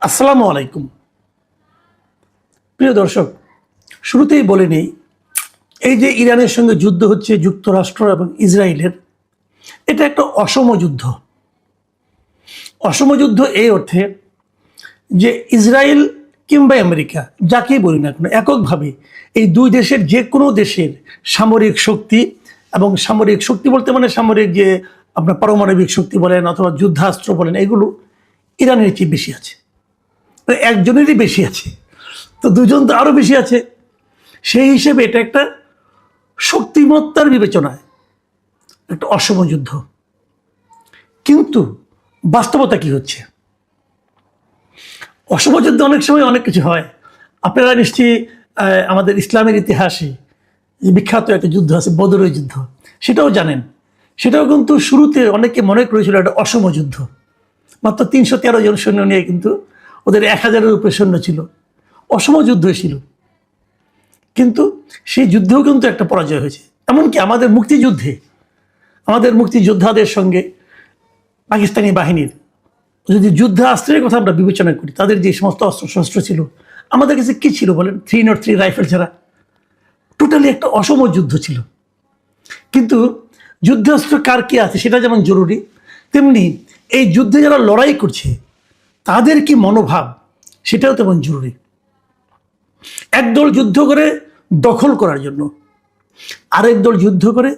আসসালামু আলাইকুম। প্রিয় দর্শক, শুরুতেই বলে নেই, এই যে ইরানের সঙ্গে যুদ্ধ হচ্ছে যুক্তরাষ্ট্র এবং ইসরায়েলের, এটা একটা অসম যুদ্ধ। অসম যুদ্ধ এই অর্থে যে ইসরায়েল কিংবা আমেরিকা, যাকেই বলি না কেন, এককভাবে এই দুই দেশের যে কোনো দেশের সামরিক শক্তি, এবং সামরিক শক্তি বলতে মানে সামরিক যে আপনার পারমাণবিক শক্তি বলেন অথবা যুদ্ধাস্ত্র বলেন, এগুলো ইরানের চেয়ে বেশি আছে। একজনেরই বেশি আছে, তো দুজন তো আরও বেশি আছে। সেই হিসেবে এটা একটা শক্তিমত্তার বিবেচনায় একটা অসম যুদ্ধ। কিন্তু বাস্তবতা কি হচ্ছে? অসম যুদ্ধে অনেক সময় অনেক কিছু হয়। আপনারা নিশ্চয়ই আমাদের ইসলামের ইতিহাসে যে বিখ্যাত একটা যুদ্ধ আছে, বদরের যুদ্ধ, সেটাও জানেন। সেটাও কিন্তু শুরুতে অনেকে মনে করেছিল একটা অসম যুদ্ধ। মাত্র 313 জন সৈন্য নিয়ে কিন্তু ওদের 1000-এর উপরে সৈন্য ছিল। অসম যুদ্ধ ছিল, কিন্তু সেই যুদ্ধেও কিন্তু একটা পরাজয় হয়েছে। এমনকি আমাদের মুক্তিযুদ্ধে আমাদের মুক্তিযোদ্ধাদের সঙ্গে পাকিস্তানি বাহিনীর যদি যুদ্ধাস্ত্রের কথা আমরা বিবেচনা করি, তাদের যে সমস্ত অস্ত্রশস্ত্র ছিল, আমাদের কাছে কী ছিল বলেন? 303 রাইফেল ছাড়া। টোটালি একটা অসম যুদ্ধ ছিল। কিন্তু যুদ্ধাস্ত্র কার কী আছে সেটা যেমন জরুরি, তেমনি এই যুদ্ধে যারা লড়াই করছে তাদের কি মনোভাব সেটাও তেমন জরুরি। একদল যুদ্ধ করে দখল করার জন্য, আরেক দল যুদ্ধ করে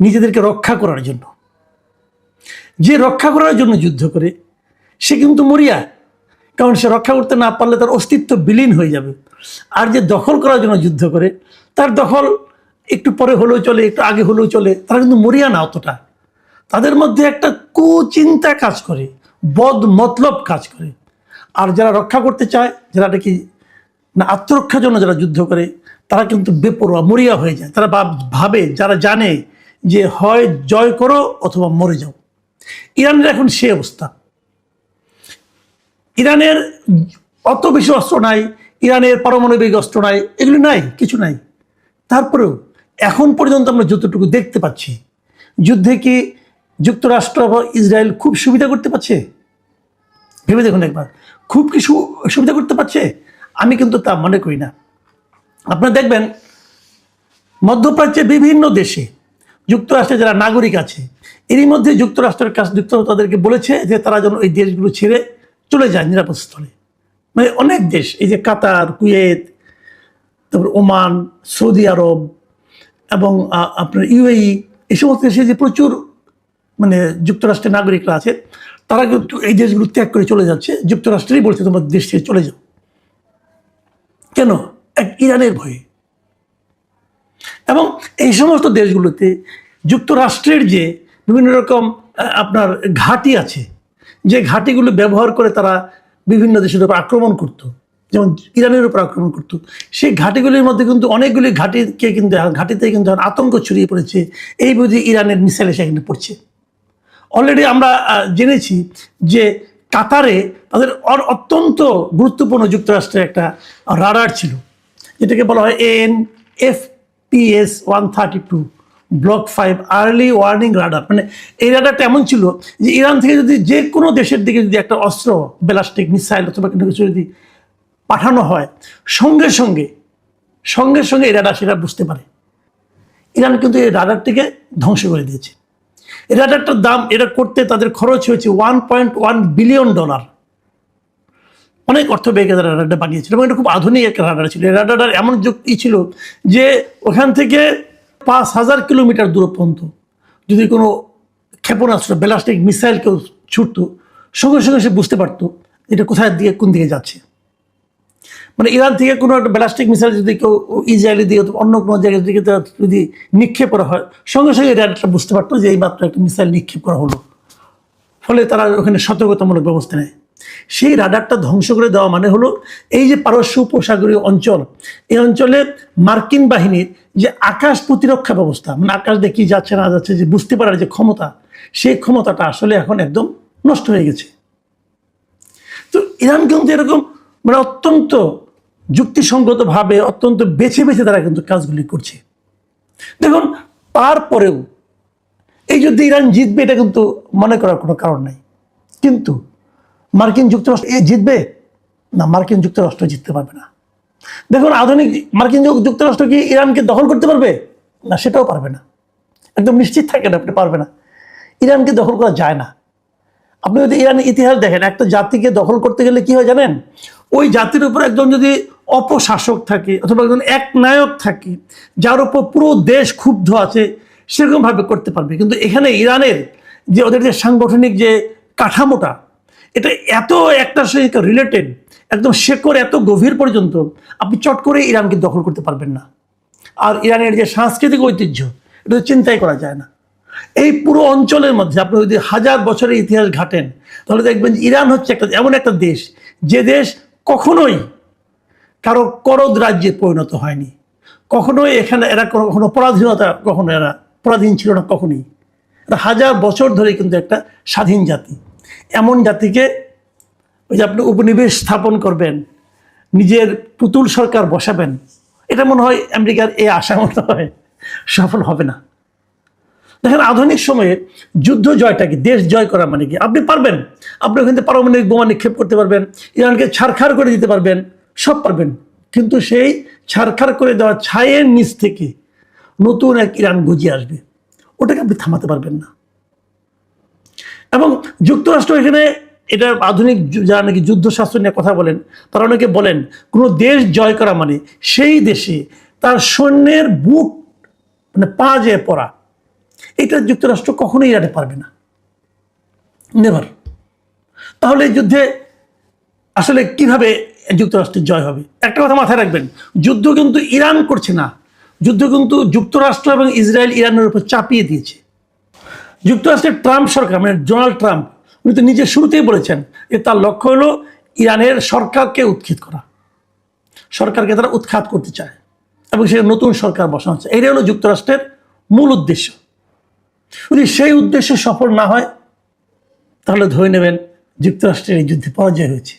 নিজেদেরকে রক্ষা করার জন্য। যে রক্ষা করার জন্য যুদ্ধ করে সে কিন্তু মরিয়া, কারণ সে রক্ষা করতে না পারলে তার অস্তিত্ব বিলীন হয়ে যাবে। আর যে দখল করার জন্য যুদ্ধ করে, তার দখল একটু পরে হলেও চলে, একটু আগে হলেও চলে, তারা কিন্তু মরিয়া না অতটা। তাদের মধ্যে একটা কুচিন্তা কাজ করে, বদ মতলব কাজ করে। আর যারা রক্ষা করতে চায়, যারা নাকি না আত্মরক্ষার জন্য যারা যুদ্ধ করে, তারা কিন্তু বেপরোয়া, মরিয়া হয়ে যায়। তারা ভাবে, যারা জানে যে হয় জয় করো অথবা মরে যাও। ইরানের এখন সে অবস্থা। ইরানের অত বেশি অস্ত্র নাই, ইরানের পারমাণবিক অস্ত্র নাই, এগুলি নাই, কিছু নাই। তারপরেও এখন পর্যন্ত আমরা যতটুকু দেখতে পাচ্ছি, যুদ্ধে কি যুক্তরাষ্ট্র বা ইসরায়েল খুব সুবিধা করতে পারছে? ভেবে দেখুন একবার, খুব কি সুবিধা করতে পারছে? আমি কিন্তু তা মনে করি না। আপনারা দেখবেন মধ্যপ্রাচ্যের বিভিন্ন দেশে যুক্তরাষ্ট্রের যারা নাগরিক আছে, এরই মধ্যে যুক্তরাষ্ট্রের কাছে যুক্তরাষ্ট্র তাদেরকে বলেছে যে তারা যেন ওই দেশগুলো ছেড়ে চলে যায় নিরাপদ স্থলে। মানে অনেক দেশ, এই যে কাতার, কুয়েত, তারপর ওমান, সৌদি আরব এবং আপনার ইউএই, এই সমস্ত দেশে যে প্রচুর মানে যুক্তরাষ্ট্রের নাগরিকরা আছে, তারা কিন্তু এই দেশগুলো ত্যাগ করে চলে যাচ্ছে। যুক্তরাষ্ট্রেই বলছে তোমার দেশ থেকে চলে যাও। কেন? এক ইরানের ভয়ে। এবং এই সমস্ত দেশগুলোতে যুক্তরাষ্ট্রের যে বিভিন্ন রকম আপনার ঘাঁটি আছে, যে ঘাঁটিগুলো ব্যবহার করে তারা বিভিন্ন দেশের উপর আক্রমণ করত, যেমন ইরানের উপর আক্রমণ করত, সেই ঘাঁটিগুলির মধ্যে কিন্তু অনেকগুলি ঘাঁটিতে কিন্তু আতঙ্ক ছড়িয়ে পড়েছে। এই বুঝি ইরানের মিসাইল সেখানে পড়ছে। অলরেডি আমরা জেনেছি যে কাতারে তাদের অত্যন্ত গুরুত্বপূর্ণ যুক্তরাষ্ট্রের একটা রাডার ছিল, যেটাকে বলা হয় ANFPS 132 block 5 early warning radar. মানে এই রাডারটা এমন ছিল যে ইরান থেকে যদি যে কোনো দেশের দিকে যদি একটা অস্ত্র, ব্যালিস্টিক মিসাইল অথবা কোনো কিছু যদি পাঠানো হয়, সঙ্গে সঙ্গে এই রাডার সেটা বুঝতে পারে। ইরান কিন্তু এই রাডারটিকে ধ্বংস করে দিয়েছে। এই রাডারটার দাম, এটা করতে তাদের খরচ হয়েছে $1.1 বিলিয়ন। অনেক অর্থ ব্যয় করে রাডারটা বানিয়েছিল এবং এটা খুব আধুনিক একটা রাডার ছিল। এই রাডারটার এমন যুক্তি ছিল যে ওখান থেকে 5000 কিলোমিটার দূর পর্যন্ত যদি কোনো ক্ষেপণাস্ত্র, ব্যালিস্টিক মিসাইল কেউ ছুটতো, সঙ্গে সঙ্গে সে বুঝতে পারতো এটা কোথায় দিকে, কোন দিকে যাচ্ছে। মানে ইরান থেকে কোনো একটা ব্যালিস্টিক মিসাইল যদি কেউ ইসরায়েলি দিয়ে অন্য কোনো জায়গার দিকে যদি নিক্ষেপ করা হয়, সঙ্গে সঙ্গে রাডারটা বুঝতে পারতো যে এই মাত্র একটা মিসাইল নিক্ষেপ করা হলো। ফলে তারা ওখানে সতর্কতামূলক ব্যবস্থা নেয়। সেই রাডারটা ধ্বংস করে দেওয়া মানে হলো এই যে পারস্য উপসাগরীয় অঞ্চল, এই অঞ্চলে মার্কিন বাহিনীর যে আকাশ প্রতিরক্ষা ব্যবস্থা, মানে আকাশ দিয়ে কি যাচ্ছে না যাচ্ছে যে বুঝতে পারার যে ক্ষমতা, সেই ক্ষমতাটা আসলে এখন একদম নষ্ট হয়ে গেছে। তো ইরান কিন্তু এরকম মানে অত্যন্ত যুক্তিসঙ্গতভাবে, অত্যন্ত বেছে বেছে তারা কিন্তু কাজগুলি করছে। দেখুন, তারপরেও এই যুদ্ধে ইরান জিতবে এটা কিন্তু মনে করার কোনো কারণ নাই। কিন্তু মার্কিন যুক্তরাষ্ট্র জিতবে না, মার্কিন যুক্তরাষ্ট্র জিততে পারবে না। দেখুন, আধুনিক মার্কিন যুক্তরাষ্ট্র কি ইরানকে দখল করতে পারবে? না, সেটাও পারবে না। একদম নিশ্চিত থাকেন আপনি, পারবে না। ইরানকে দখল করা যায় না। আপনি যদি ইরানের ইতিহাস দেখেন, একটা জাতিকে দখল করতে গেলে কি হয় জানেন? ওই জাতির উপর একজন যদি অপশাসক থাকে অথবা একজন এক নায়ক থাকে, যার উপর পুরো দেশ ক্ষুব্ধ আছে, সেরকমভাবে করতে পারবে। কিন্তু এখানে ইরানের যে ওদের যে সাংগঠনিক যে কাঠামোটা, এটা এত একটার সঙ্গে রিলেটেড, একদম শেকড় এত গভীর পর্যন্ত, আপনি চট করে ইরানকে দখল করতে পারবেন না। আর ইরানের যে সাংস্কৃতিক ঐতিহ্য, এটা তো চিন্তাই করা যায় না। এই পুরো অঞ্চলের মধ্যে আপনি যদি হাজার বছরের ইতিহাস ঘাটেন, তাহলে দেখবেন ইরান হচ্ছে এমন একটা দেশ, যে দেশ কখনোই কারো করদ রাজ্যে পরিণত হয়নি। কখনোই এখানে এরা কখনো এরা পরাধীন ছিল না কখনোই। এটা হাজার বছর ধরে কিন্তু একটা স্বাধীন জাতি। এমন জাতিকে ওই যে আপনি উপনিবেশ স্থাপন করবেন, নিজের পুতুল সরকার বসাবেন, এটা মনে হয় আমেরিকার এই আশা মনে হয় সফল হবে না। দেখেন, আধুনিক সময়ে যুদ্ধ জয়টা কি, দেশ জয় করা মানে কি? আপনি পারবেন, আপনি ওখান থেকে পারমাণবিক বোমা নিক্ষেপ করতে পারবেন, ইরানকে ছারখার করে দিতে পারবেন, সব পারবেন। কিন্তু সেই ছারখার করে দেওয়া ছায়ের নিচ থেকে নতুন এক ইরান গজিয়ে আসবে, ওটাকে আপনি থামাতে পারবেন না। এবং যুক্তরাষ্ট্র এখানে, এটা আধুনিক যারা নাকি যুদ্ধশাস্ত্র নিয়ে কথা বলেন, তারা অনেকে বলেন কোনো দেশ জয় করা মানে সেই দেশে তার সৈন্যের বুট মানে পা যেয়ে পড়া। এটা যুক্তরাষ্ট্র কখনোই ইরানে পারবে না, নেভার। তাহলে এই যুদ্ধে আসলে কিভাবে যুক্তরাষ্ট্রের জয় হবে? একটা কথা মাথায় রাখবেন, যুদ্ধ কিন্তু ইরান করছে না, যুদ্ধ কিন্তু যুক্তরাষ্ট্র এবং ইসরায়েল ইরানের উপর চাপিয়ে দিয়েছে। যুক্তরাষ্ট্রের ট্রাম্প সরকার, মানে ডোনাল্ড ট্রাম্প, উনি তো নিজে শুরুতেই বলেছেন যে তার লক্ষ্য হলো ইরানের সরকারকে উৎখাত করা, সরকারকে তারা উৎখাত করতে চায় এবং সে নতুন সরকার বসানো হচ্ছে। এটাই হলো যুক্তরাষ্ট্রের মূল উদ্দেশ্য। যদি সেই উদ্দেশ্য সফল না হয়, তাহলে ধরে নেবেন যুক্তরাষ্ট্রের এই যুদ্ধে পরাজয় হয়েছে।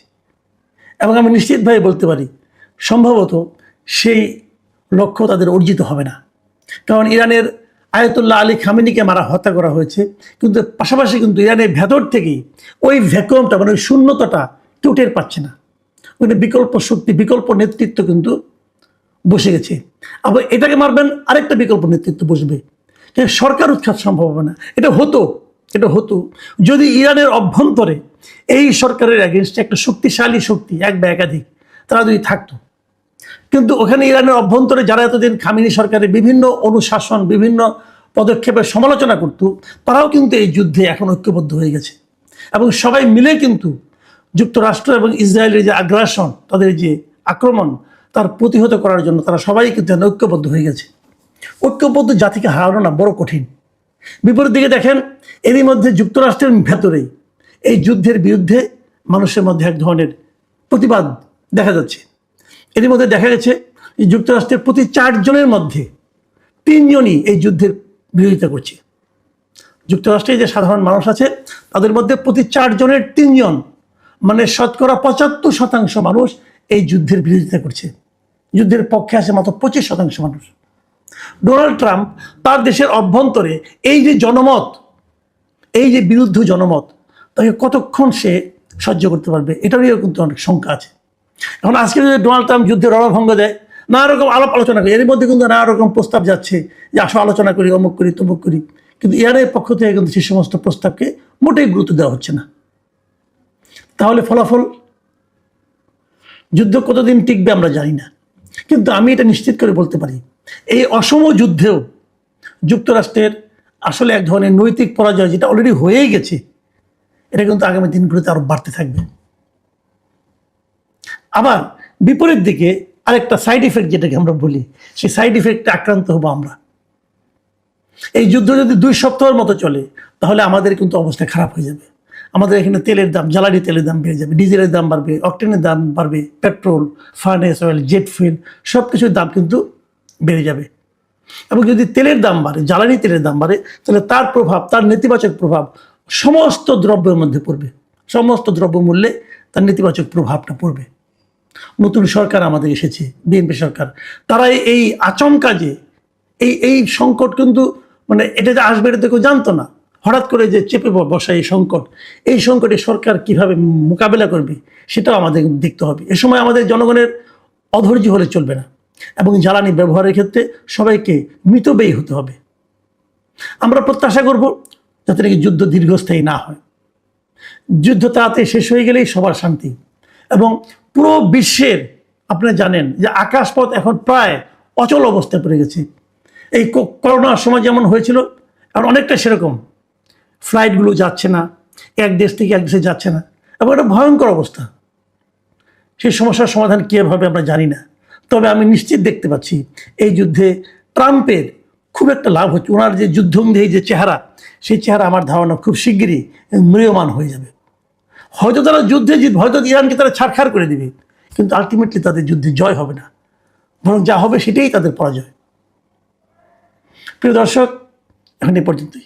এবং আমি নিশ্চিতভাবে বলতে পারি, সম্ভবত সেই লক্ষ্য তাদের অর্জিত হবে না। কারণ ইরানের আয়াতুল্লাহ আলী খামেনিকে হত্যা করা হয়েছে, কিন্তু পাশাপাশি কিন্তু ইরানের ভেতর থেকেই ওই ভ্যাকুয়ামটা, মানে ওই শূন্যতাটা কেউ টের পাচ্ছে না। ওখানে বিকল্প শক্তি, বিকল্প নেতৃত্ব কিন্তু বসে গেছে। আবার এটাকে মারবেন, আরেকটা বিকল্প নেতৃত্ব বসবে। সরকার উৎখাত সম্ভব হবে না। এটা হতো যদি ইরানের অভ্যন্তরে এই সরকারের এগেনস্টে একটা শক্তিশালী শক্তি, এক বা একাধিক, তারা যদি থাকতো। কিন্তু ওখানে ইরানের অভ্যন্তরে যারা এতদিন খামেনি সরকারের বিভিন্ন অনুশাসন, বিভিন্ন পদক্ষেপের সমালোচনা করত, তারাও কিন্তু এই যুদ্ধে এখন ঐক্যবদ্ধ হয়ে গেছে। এবং সবাই মিলে কিন্তু যুক্তরাষ্ট্র এবং ইসরায়েলের যে আগ্রাসন, তাদের যে আক্রমণ, তার প্রতিহত করার জন্য তারা সবাই কিন্তু ঐক্যবদ্ধ হয়ে গেছে। ঐক্যবদ্ধ জাতিকে হারানো না বড় কঠিন। বিপরীত দিকে দেখেন, এরই মধ্যে যুক্তরাষ্ট্রের ভেতরেই এই যুদ্ধের বিরুদ্ধে মানুষের মধ্যে এক ধরনের প্রতিবাদ দেখা যাচ্ছে। এরই মধ্যে দেখা গেছে যে যুক্তরাষ্ট্রের প্রতি 4 জনের মধ্যে 3 জনই এই যুদ্ধের বিরোধিতা করছে। যুক্তরাষ্ট্রে যে সাধারণ মানুষ আছে, তাদের মধ্যে প্রতি 4 জনের 3 জন, মানে শতকরা 75% মানুষ এই যুদ্ধের বিরোধিতা করছে। যুদ্ধের পক্ষে আছে মাত্র 25% মানুষ। ডোনাল্ড ট্রাম্প তার দেশের অভ্যন্তরে এই যে জনমত, এই যে বিরুদ্ধ জনমত, তাকে কতক্ষণ সে সহ্য করতে পারবে, এটা নিয়েও কিন্তু অনেক শঙ্কা আছে। এখন আজকে যদি ডোনাল্ড ট্রাম্প যুদ্ধের রণভঙ্গ দেয়, নানা রকম আলোচনা করি, এর মধ্যে কিন্তু নানা রকম প্রস্তাব যাচ্ছে যে আসো আলোচনা করি, অমুক করি, তমুক করি, কিন্তু ইরানের পক্ষ থেকে কিন্তু সে সমস্ত প্রস্তাবকে মোটেই গুরুত্ব দেওয়া হচ্ছে না। তাহলে ফলাফল, যুদ্ধ কতদিন টিকবে আমরা জানি না, কিন্তু আমি এটা নিশ্চিত করে বলতে পারি, এই অসম যুদ্ধেও যুক্তরাষ্ট্রের আসলে এক ধরনের নৈতিক পরাজয়, যেটা অলরেডি হয়েই গেছে, এটা কিন্তু আগামী দিনগুলোতে আরো বাড়তে থাকবে। আবার বিপরীত দিকে আরেকটা সাইড ইফেক্ট, যেটাকে আমরা বলি, সেই সাইড ইফেক্টে আক্রান্ত হবো আমরা। এই যুদ্ধ যদি 2 সপ্তাহের মতো চলে, তাহলে আমাদের কিন্তু অবস্থা খারাপ হয়ে যাবে। আমাদের এখানে তেলের দাম, জ্বালানি তেলের দাম বেড়ে যাবে, ডিজেলের দাম বাড়বে, অকটেনের দাম বাড়বে, petrol, furnace oil, jet fuel, সব কিছুর দাম কিন্তু বেড়ে যাবে। এবং যদি তেলের দাম বাড়ে, জ্বালানি তেলের দাম বাড়ে, তাহলে তার প্রভাব, তার নেতিবাচক প্রভাব সমস্ত দ্রব্যের মধ্যে পড়বে। সমস্ত দ্রব্য মূল্যে তার নেতিবাচক প্রভাবটা পড়বে। নতুন সরকার আমাদের এসেছে, বিএনপি সরকার, তারা এই আচমকা যে এই সংকট কিন্তু, মানে এটা যে আসবে, এটা তো কেউ জানতো না। হঠাৎ করে যে চেপে বসা এই সংকটে সরকার কিভাবে মোকাবেলা করবে সেটাও আমাদের দেখতে হবে। এ সময় আমাদের জনগণের অধৈর্য হলে চলবে না এবং জ্বালানি ব্যবহারের ক্ষেত্রে সবাইকে মিতব্যয়ী হতে হবে। আমরা প্রত্যাশা করব যাতে নাকি যুদ্ধ দীর্ঘস্থায়ী না হয়, যুদ্ধ তাড়াতাড়ি শেষ হয়ে গেলেই সবার শান্তি। এবং পুরো বিশ্বের আপনারা জানেন যে আকাশপথ এখন প্রায় অচল অবস্থায় পড়ে গেছে। এই করোনার সময় যেমন হয়েছিল এখন অনেকটা সেরকম, ফ্লাইটগুলো যাচ্ছে না, এক দেশ থেকে এক দেশে যাচ্ছে না এবং একটা ভয়ঙ্কর অবস্থা। সেই সমস্যার সমাধান কীভাবে হবে আমরা জানি না, তবে আমি নিশ্চিত দেখতে পাচ্ছি এই যুদ্ধে ট্রাম্পের খুব একটা লাভ হচ্ছে। ওনার যে যুদ্ধংদেহী যে চেহারা, সেই চেহারা আমার ধারণা খুব শিগগিরই ম্রিয়মান হয়ে যাবে। হয়তো তারা যুদ্ধে জিতবে, হয়তো ইরানকে তারা ছাড়খাড় করে দিবে, কিন্তু আলটিমেটলি তাদের যুদ্ধে জয় হবে না, বরং যা হবে সেটাই তাদের পরাজয়। প্রিয় দর্শক, এখন এই পর্যন্তই।